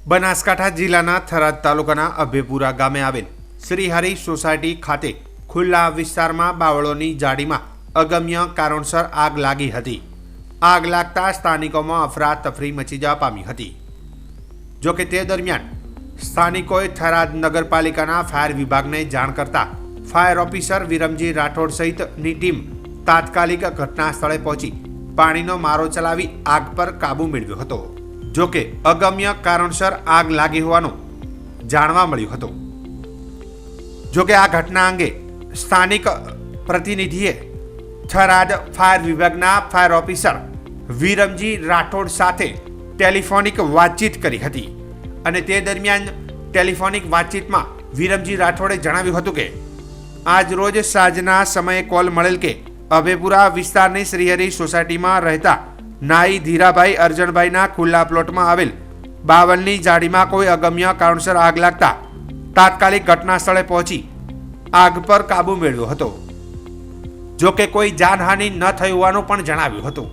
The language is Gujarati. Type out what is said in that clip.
બનાસકાંઠા જિલ્લાના થરાદ તાલુકાના અભેપુરા ગામે આવેલ શ્રીહરિ સોસાયટી ખાતે ખુલ્લા વિસ્તારમાં બાવળોની જાળીમાં અગમ્ય કારણસર આગ લાગી હતી. આગ લાગતા સ્થાનિકોમાં અફરાતફરી મચી જવા પામી હતી. જોકે તે દરમિયાન સ્થાનિકોએ થરાદ નગરપાલિકાના ફાયર વિભાગને જાણ કરતા ફાયર ઓફિસર વિરમજી રાઠોડ સહિતની ટીમ તાત્કાલિક ઘટના સ્થળે પહોંચી પાણીનો મારો ચલાવી આગ પર કાબૂ મેળવ્યો હતો. જોકે અગમ્ય કારણસર આગ લાગી હોવાનું જાણવા મળ્યું હતું. જોકે આ ઘટના અંગે સ્થાનિક પ્રતિનિધિએ થરાદ ફાયર વિભાગના ફાયર ઓફિસર વિરમજી રાઠોડ સાથે ટેલિફોનિક વાતચીત કરી હતી અને તે દરમિયાન ટેલિફોનિક વાતચીતમાં વિરમજી રાઠોડે જણાવ્યું હતું કે આજ રોજ સાંજના સમયે કોલ મળેલ કે અભેપુરા વિસ્તારની શ્રીહરિ સોસાયટીમાં રહેતા નાઈ ધીરાભાઈ અરજણભાઈના ખુલ્લા પ્લોટમાં આવેલ બાવળની જાળીમાં કોઈ અગમ્ય કારણસર આગ લાગતા તાત્કાલિક ઘટના સ્થળે પહોંચી આગ પર કાબૂ મેળવ્યો હતો. જોકે કોઈ જાનહાનિ ન થઈ હોવાનું પણ જણાવ્યું હતું.